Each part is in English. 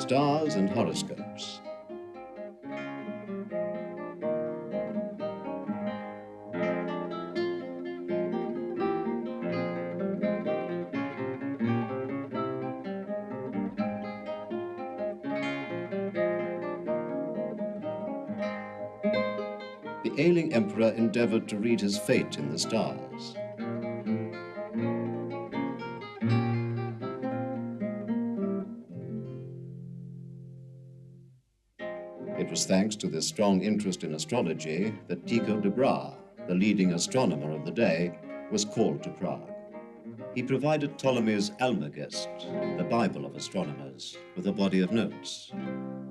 Stars and horoscopes. The ailing emperor endeavored to read his fate in the stars. It was thanks to this strong interest in astrology that Tycho de Brahe, the leading astronomer of the day, was called to Prague. He provided Ptolemy's Almagest, the Bible of astronomers, with a body of notes.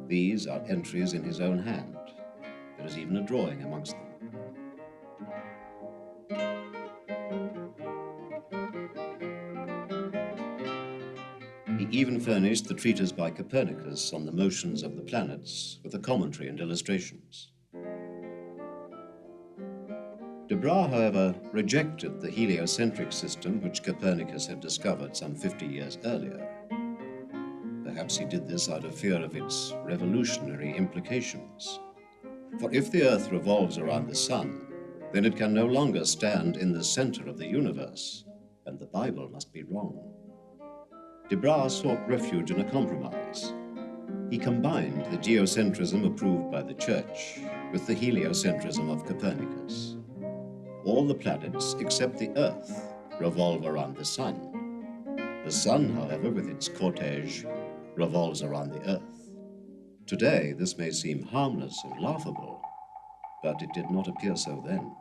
These are entries in his own hand. There is even a drawing amongst them. He even furnished the treatise by Copernicus on the motions of the planets with a commentary and illustrations. De Brahe, however, rejected the heliocentric system which Copernicus had discovered some 50 years earlier. Perhaps he did this out of fear of its revolutionary implications. For if the Earth revolves around the Sun, then it can no longer stand in the center of the universe, and the Bible must be wrong. De Brahe sought refuge in a compromise. He combined the geocentrism approved by the Church with the heliocentrism of Copernicus. All the planets except the Earth revolve around the Sun. The Sun, however, with its cortege, revolves around the Earth. Today, this may seem harmless and laughable, but it did not appear so then.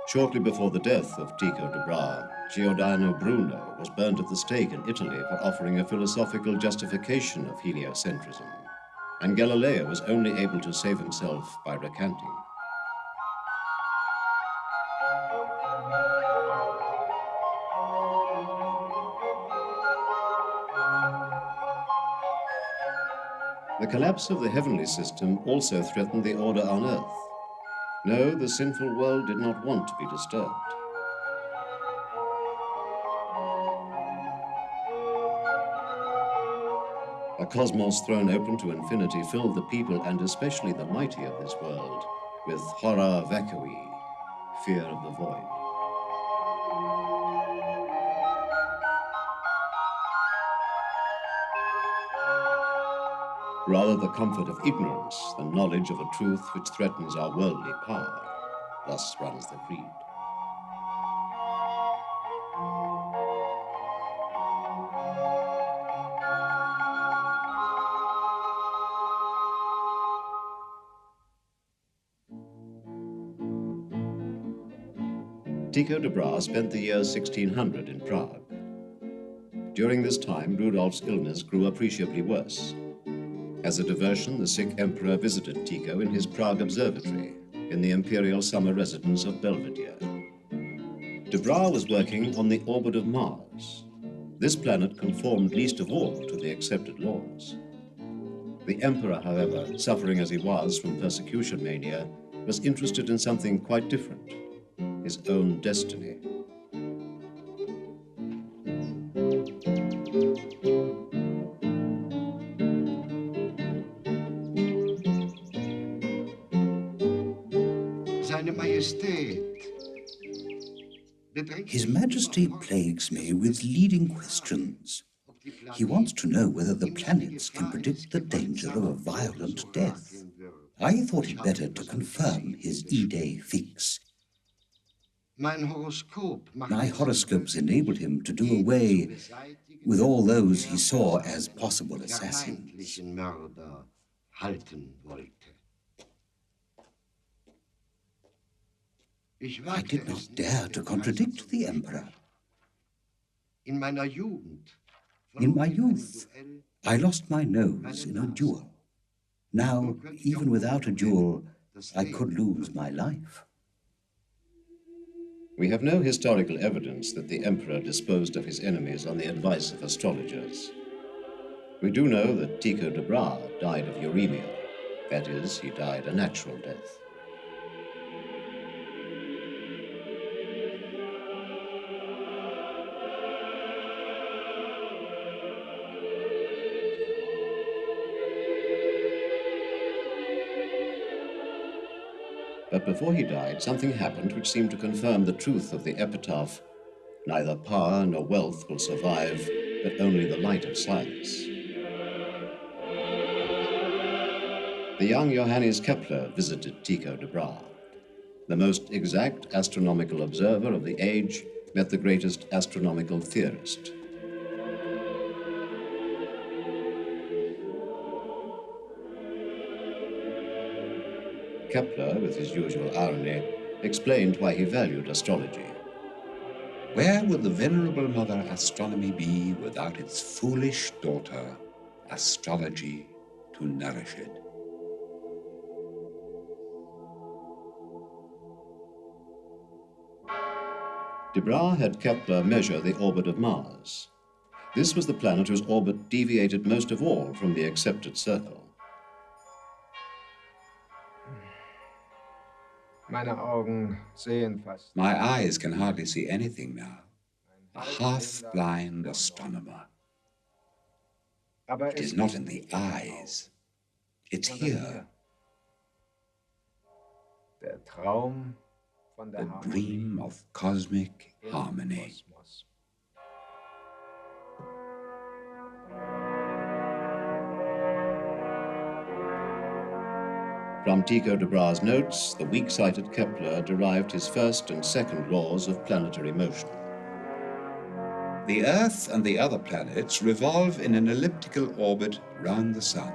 Shortly before the death of Tycho de Brahe, Giordano Bruno was burned at the stake in Italy for offering a philosophical justification of heliocentrism, and Galileo was only able to save himself by recanting. The collapse of the heavenly system also threatened the order on Earth. No, the sinful world did not want to be disturbed. A cosmos thrown open to infinity filled the people, and especially the mighty of this world, with horror vacui, fear of the void. Rather the comfort of ignorance than knowledge of a truth which threatens our worldly power. Thus runs the creed. Tycho de Brahe spent the year 1600 in Prague. During this time, Rudolf's illness grew appreciably worse. As a diversion, the sick emperor visited Tycho in his Prague observatory, in the imperial summer residence of Belvedere. De Brahe was working on the orbit of Mars. This planet conformed least of all to the accepted laws. The emperor, however, suffering as he was from persecution mania, was interested in something quite different, his own destiny. His Majesty plagues me with leading questions. He wants to know whether the planets can predict the danger of a violent death. I thought it better to confirm his idée fixe. My horoscopes enabled him to do away with all those he saw as possible assassins. I did not dare to contradict the emperor. In my youth, I lost my nose in a duel. Now, even without a duel, I could lose my life. We have no historical evidence that the emperor disposed of his enemies on the advice of astrologers. We do know that Tycho de Brahe died of uremia. That is, he died a natural death. But before he died, something happened which seemed to confirm the truth of the epitaph, "Neither power nor wealth will survive, but only the light of science." The young Johannes Kepler visited Tycho de Brahe. The most exact astronomical observer of the age met the greatest astronomical theorist. Kepler, with his usual irony, explained why he valued astrology. Where would the venerable mother astronomy be without its foolish daughter, astrology, to nourish it? De Brahe had Kepler measure the orbit of Mars. This was the planet whose orbit deviated most of all from the accepted circle. My eyes can hardly see anything now. A half-blind astronomer. It is not in the eyes. It's here. The dream of cosmic harmony. From Tycho de Brahe's notes, the weak-sighted Kepler derived his first and second laws of planetary motion. The Earth and the other planets revolve in an elliptical orbit round the Sun,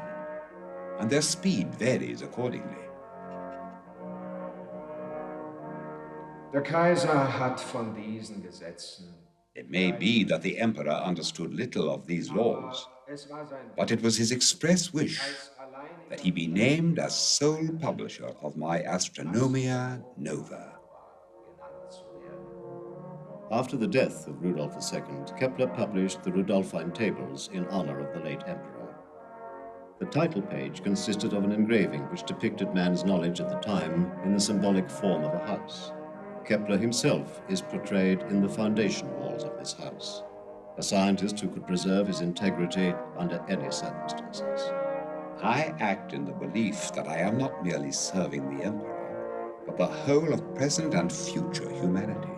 and their speed varies accordingly. Der Kaiser hat von diesen Gesetzen. It may be that the emperor understood little of these laws, but it was his express wish that he be named as sole publisher of my Astronomia Nova. After the death of Rudolf II, Kepler published the Rudolphine Tables in honor of the late emperor. The title page consisted of an engraving which depicted man's knowledge at the time in the symbolic form of a house. Kepler himself is portrayed in the foundation walls of this house, a scientist who could preserve his integrity under any circumstances. I act in the belief that I am not merely serving the emperor, but the whole of present and future humanity.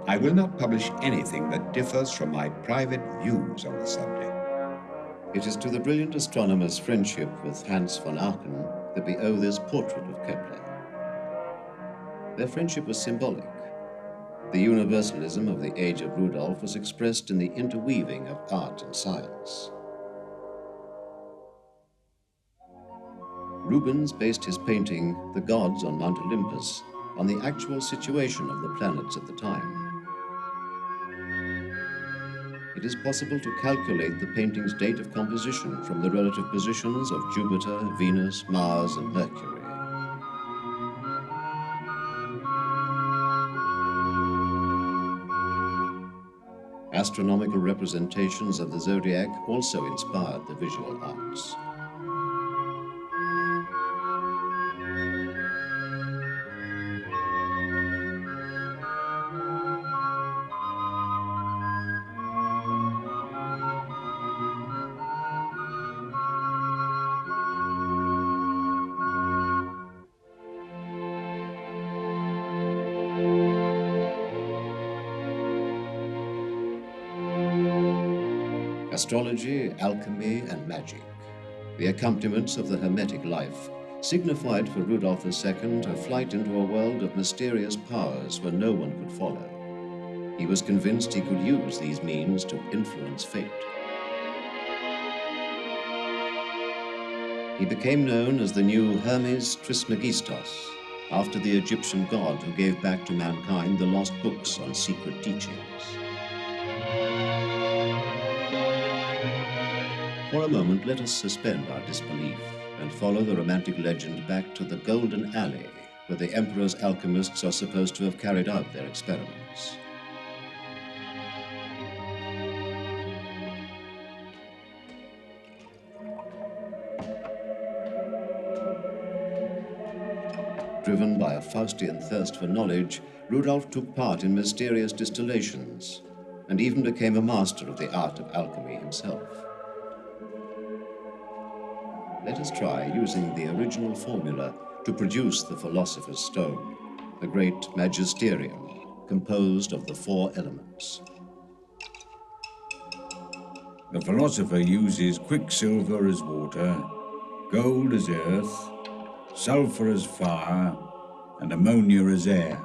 I will not publish anything that differs from my private views on the subject. It is to the brilliant astronomer's friendship with Hans von Aachen that we owe this portrait of Kepler. Their friendship was symbolic. The universalism of the age of Rudolf was expressed in the interweaving of art and science. Rubens based his painting, The Gods on Mount Olympus, on the actual situation of the planets at the time. It is possible to calculate the painting's date of composition from the relative positions of Jupiter, Venus, Mars, and Mercury. Astronomical representations of the zodiac also inspired the visual arts. Astrology, alchemy, and magic, the accompaniments of the Hermetic life, signified for Rudolf II a flight into a world of mysterious powers where no one could follow. He was convinced he could use these means to influence fate. He became known as the new Hermes Trismegistos, after the Egyptian god who gave back to mankind the lost books on secret teachings. For a moment, let us suspend our disbelief and follow the romantic legend back to the Golden Alley, where the emperor's alchemists are supposed to have carried out their experiments. Driven by a Faustian thirst for knowledge, Rudolf took part in mysterious distillations and even became a master of the art of alchemy himself. Let us try using the original formula to produce the philosopher's stone, the great magisterium composed of the four elements. The philosopher uses quicksilver as water, gold as earth, sulfur as fire, and ammonia as air.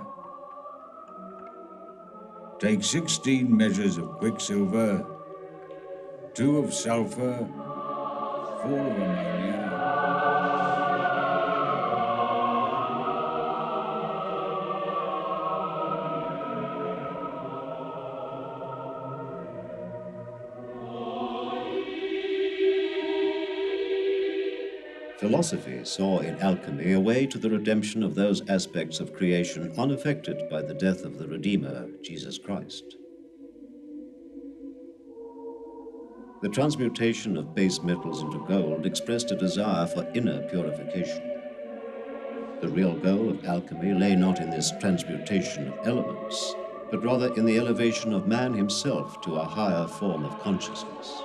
Take 16 measures of quicksilver, 2 of sulfur, 4 of ammonia. Philosophy saw in alchemy a way to the redemption of those aspects of creation unaffected by the death of the Redeemer, Jesus Christ. The transmutation of base metals into gold expressed a desire for inner purification. The real goal of alchemy lay not in this transmutation of elements, but rather in the elevation of man himself to a higher form of consciousness.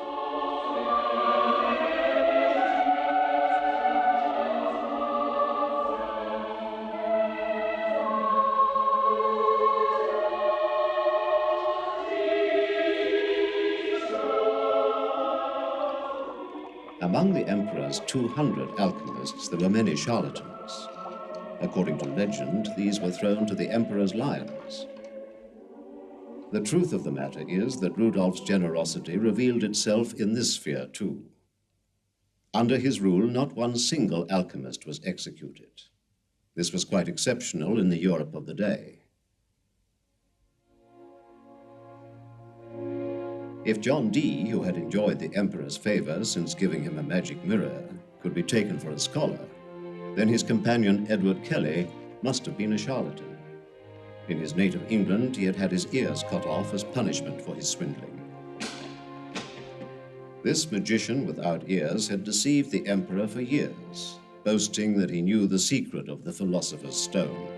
Among the emperor's 200 alchemists, there were many charlatans. According to legend, these were thrown to the emperor's lions. The truth of the matter is that Rudolf's generosity revealed itself in this sphere too. Under his rule, not one single alchemist was executed. This was quite exceptional in the Europe of the day. If John Dee, who had enjoyed the emperor's favor since giving him a magic mirror, could be taken for a scholar, then his companion Edward Kelly must have been a charlatan. In his native England, he had had his ears cut off as punishment for his swindling. This magician without ears had deceived the emperor for years, boasting that he knew the secret of the philosopher's stone.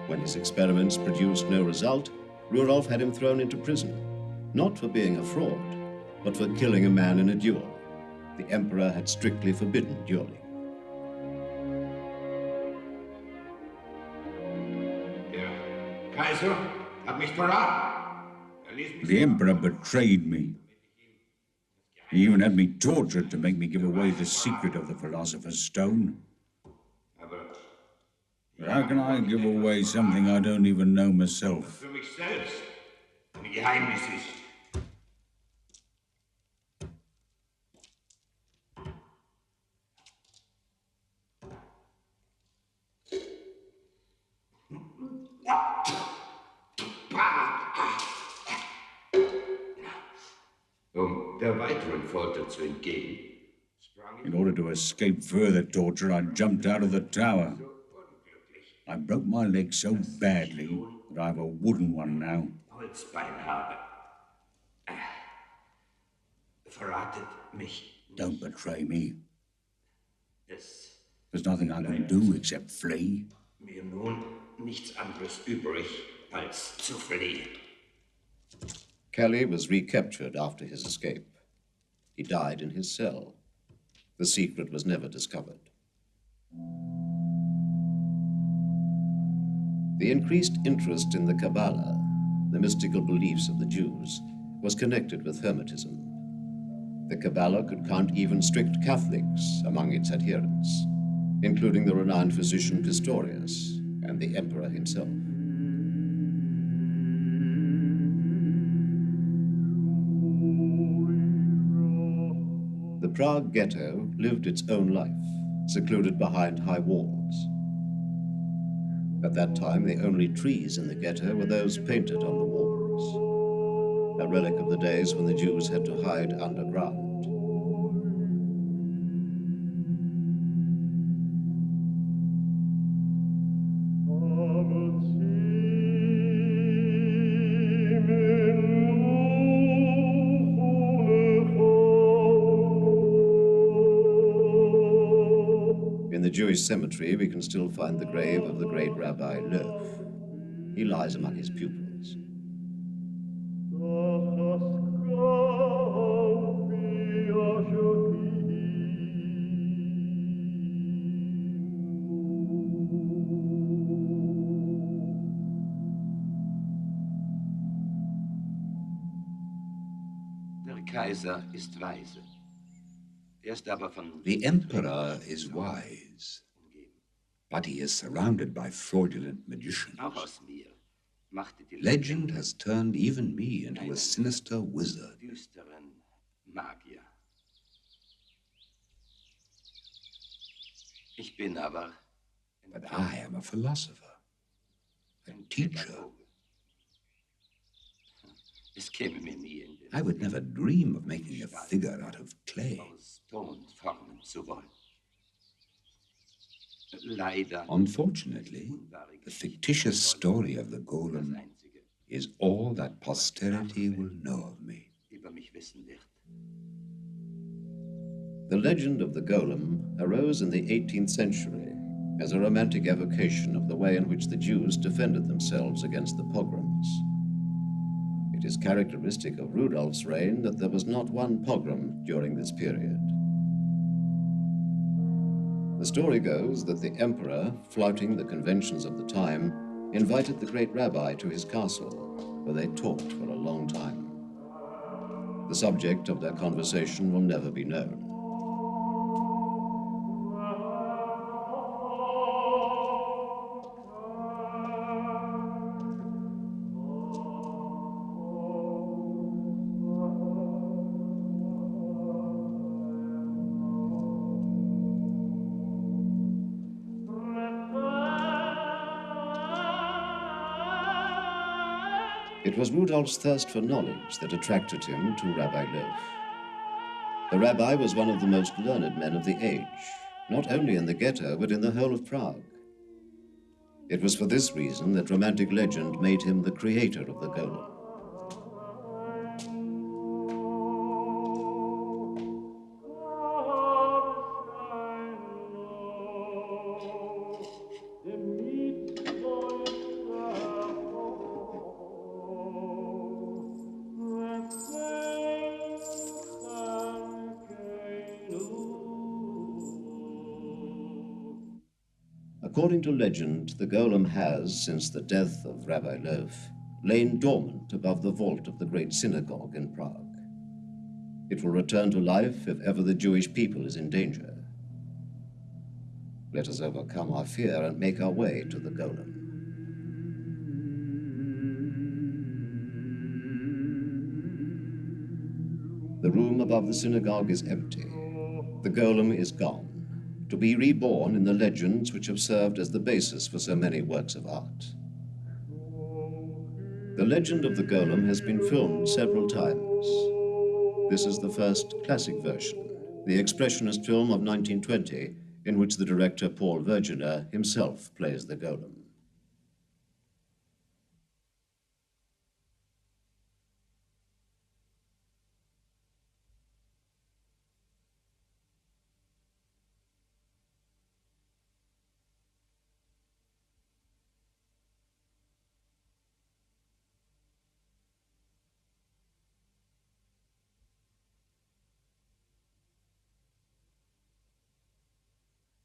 When his experiments produced no result, Rudolf had him thrown into prison. Not for being a fraud, but for killing a man in a duel. The emperor had strictly forbidden dueling. Der Kaiser hat mich verraten. The emperor betrayed me. He even had me tortured to make me give away the secret of the philosopher's stone. But how can I give away something I don't even know myself? Für mich selbst ein Geheimnis ist. Der weiteren Folter zu entgehen, In order to escape further torture, I jumped out of the tower. I broke my leg so badly that I have a wooden one now. Holzbein habe. Verratet mich. Don't betray me. Es There's nothing I can do except flee. mir nun nichts anderes übrig, als zu fliehen. Kelly was recaptured after his escape. He died in his cell. The secret was never discovered. The increased interest in the Kabbalah, the mystical beliefs of the Jews, was connected with Hermetism. The Kabbalah could count even strict Catholics among its adherents, including the renowned physician Pistorius and the emperor himself. The Prague ghetto lived its own life, secluded behind high walls. At that time, the only trees in the ghetto were those painted on the walls, a relic of the days when the Jews had to hide underground. In the Jewish cemetery, we can still find the grave of the great Rabbi Loew. He lies among his pupils. Kaiser ist weise. Ist aber von The emperor is wise, but he is surrounded by fraudulent magicians. auch aus mir machte die Legend has turned even me into a sinister wizard. düsteren Magier. Ich bin aber But I am a philosopher, a teacher. Es käme mir nie in den I would never dream of making a figure out of clay. aus Ton formen zu wollen. Leider Unfortunately, the fictitious story of the golem einzige is all that posterity will know of me. über mich wissen wird. The legend of the golem arose in the 18th century as a romantic evocation of the way in which the Jews defended themselves against the pogroms. It is characteristic of Rudolf's reign that there was not one pogrom during this period. The story goes that the emperor, flouting the conventions of the time, invited the great rabbi to his castle, where they talked for a long time. The subject of their conversation will never be known. It was Rudolf's thirst for knowledge that attracted him to Rabbi Loaf. The rabbi was one of the most learned men of the age, not only in the ghetto, but in the whole of Prague. It was for this reason that romantic legend made him the creator of the golem. According to legend, the golem has, since the death of Rabbi Loaf, lain dormant above the vault of the great synagogue in Prague. It will return to life if ever the Jewish people is in danger. Let us overcome our fear and make our way to the golem. The room above the synagogue is empty. The golem is gone, to be reborn in the legends which have served as the basis for so many works of art. The legend of the golem has been filmed several times. This is the first classic version, the expressionist film of 1920, in which the director Paul Verginer himself plays the golem.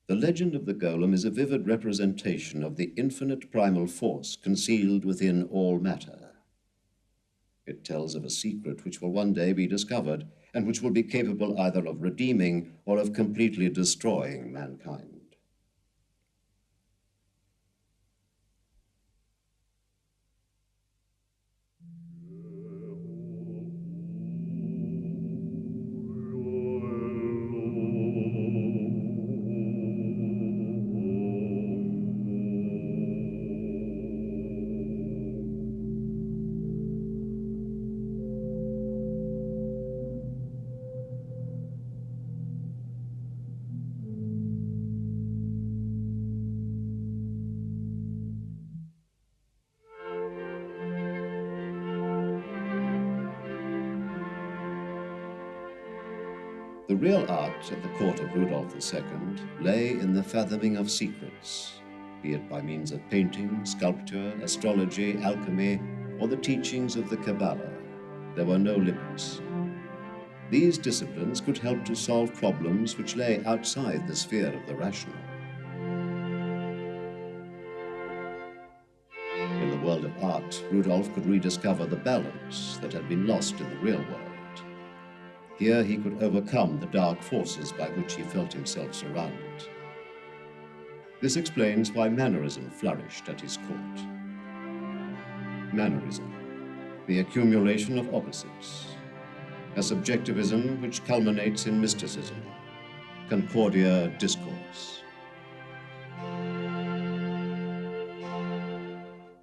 The legend of the golem is a vivid representation of the infinite primal force concealed within all matter. It tells of a secret which will one day be discovered and which will be capable either of redeeming or of completely destroying mankind. The real art at the court of Rudolf II lay in the fathoming of secrets, be it by means of painting, sculpture, astrology, alchemy, or the teachings of the Kabbalah. There were no limits. These disciplines could help to solve problems which lay outside the sphere of the rational. In the world of art, Rudolf could rediscover the balance that had been lost in the real world. Here he could overcome the dark forces by which he felt himself surrounded. This explains why Mannerism flourished at his court. Mannerism, the accumulation of opposites. A subjectivism which culminates in mysticism, Concordia discourse.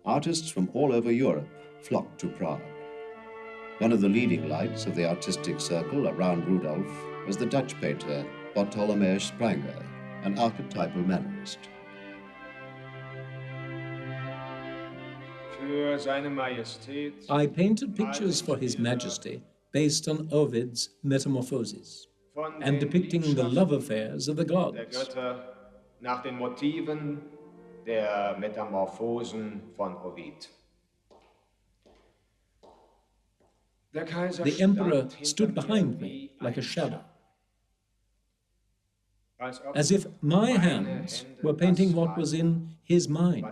Artists from all over Europe flocked to Prague. One of the leading lights of the artistic circle around Rudolf was the Dutch painter Bartholomeus Spranger, an archetypal mannerist. I painted pictures for His Majesty based on Ovid's Metamorphoses and depicting the love affairs of the gods. Nach den Motiven der Metamorphosen von Ovid. The emperor stood behind me like a shadow, as if my hands were painting what was in his mind.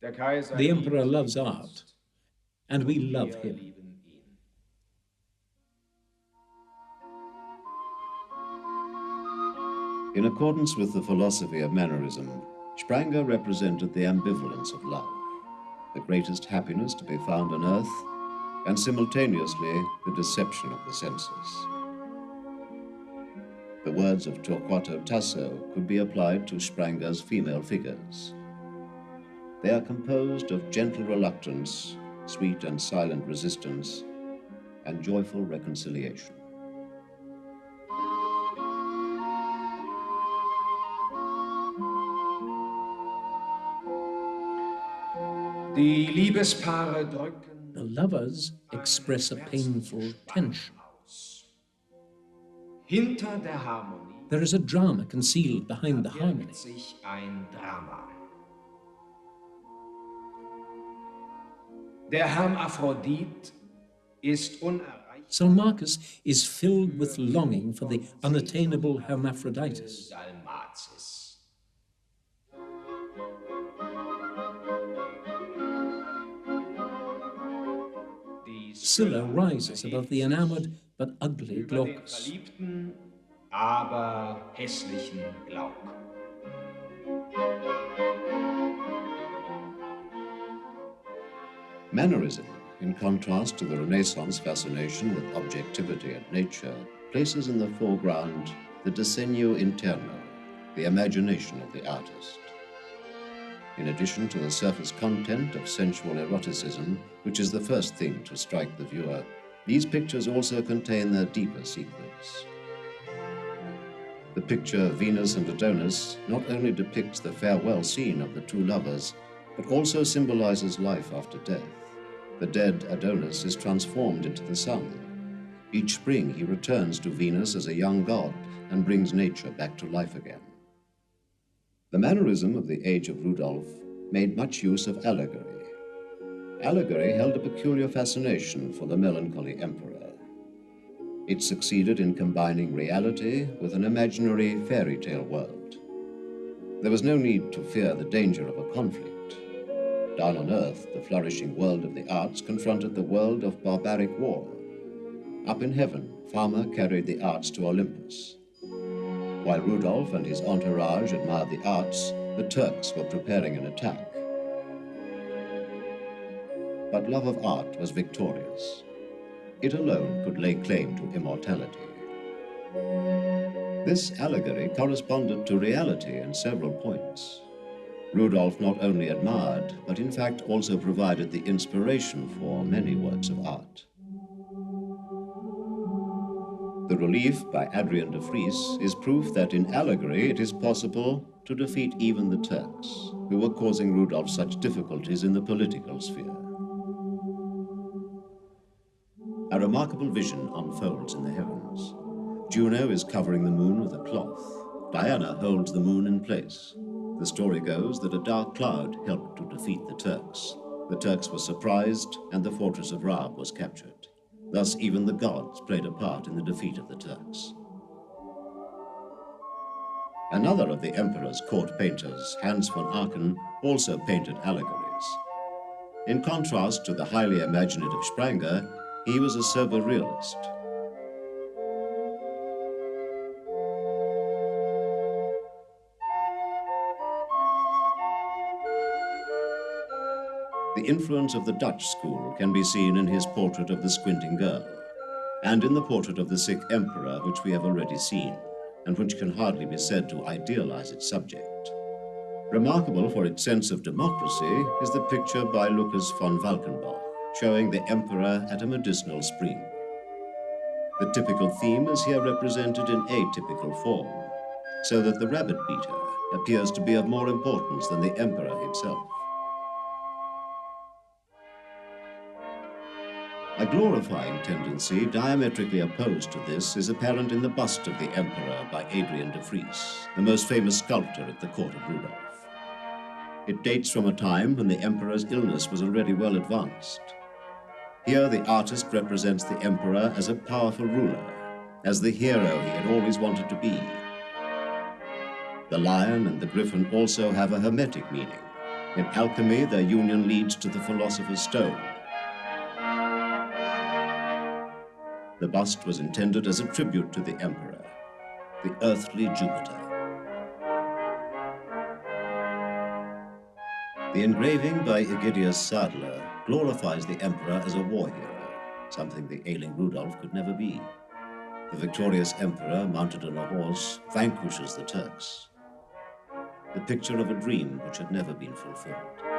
The emperor loves art, and we love him. In accordance with the philosophy of Mannerism, Spranger represented the ambivalence of love, the greatest happiness to be found on earth, and simultaneously the deception of the senses. The words of Torquato Tasso could be applied to Spranger's female figures. They are composed of gentle reluctance, sweet and silent resistance, and joyful reconciliation. The lovers express a painful tension. There is a drama concealed behind the harmony. Salmachus is filled with longing for the unattainable Hermaphroditus. Scylla rises above the enamored but ugly Glaucus. Mannerism, in contrast to the Renaissance fascination with objectivity and nature, places in the foreground the disegno interno, the imagination of the artist. In addition to the surface content of sensual eroticism, which is the first thing to strike the viewer, these pictures also contain their deeper secrets. The picture of Venus and Adonis not only depicts the farewell scene of the two lovers, but also symbolizes life after death. The dead Adonis is transformed into the sun. Each spring he returns to Venus as a young god and brings nature back to life again. The mannerism of the age of Rudolf made much use of allegory. Allegory held a peculiar fascination for the melancholy emperor. It succeeded in combining reality with an imaginary fairy tale world. There was no need to fear the danger of a conflict. Down on earth, the flourishing world of the arts confronted the world of barbaric war. Up in heaven, Fama carried the arts to Olympus. While Rudolf and his entourage admired the arts, the Turks were preparing an attack. But love of art was victorious. It alone could lay claim to immortality. This allegory corresponded to reality in several points. Rudolf not only admired, but in fact also provided the inspiration for many works of art. The relief by Adrian de Vries is proof that in allegory it is possible to defeat even the Turks, who were causing Rudolf such difficulties in the political sphere. A remarkable vision unfolds in the heavens. Juno is covering the moon with a cloth. Diana holds the moon in place. The story goes that a dark cloud helped to defeat the Turks. The Turks were surprised, and the fortress of Raab was captured. Thus, even the gods played a part in the defeat of the Turks. Another of the emperor's court painters, Hans von Aachen, also painted allegories. In contrast to the highly imaginative Spranger, he was a sober realist. The influence of the Dutch school can be seen in his portrait of the squinting girl, and in the portrait of the sick emperor, which we have already seen, and which can hardly be said to idealize its subject. Remarkable for its sense of democracy is the picture by Lucas von Valkenbach, showing the emperor at a medicinal spring. The typical theme is here represented in atypical form, so that the rabbit beater appears to be of more importance than the emperor himself. A glorifying tendency diametrically opposed to this is apparent in the bust of the emperor by Adrian de Vries, the most famous sculptor at the court of Rudolf. It dates from a time when the emperor's illness was already well advanced. Here the artist represents the emperor as a powerful ruler, as the hero he had always wanted to be. The lion and the griffin also have a hermetic meaning. In alchemy, their union leads to the philosopher's stone. The bust was intended as a tribute to the emperor, the earthly Jupiter. The engraving by Egidius Sadler glorifies the emperor as a war hero, something the ailing Rudolf could never be. The victorious emperor, mounted on a horse, vanquishes the Turks. The picture of a dream which had never been fulfilled.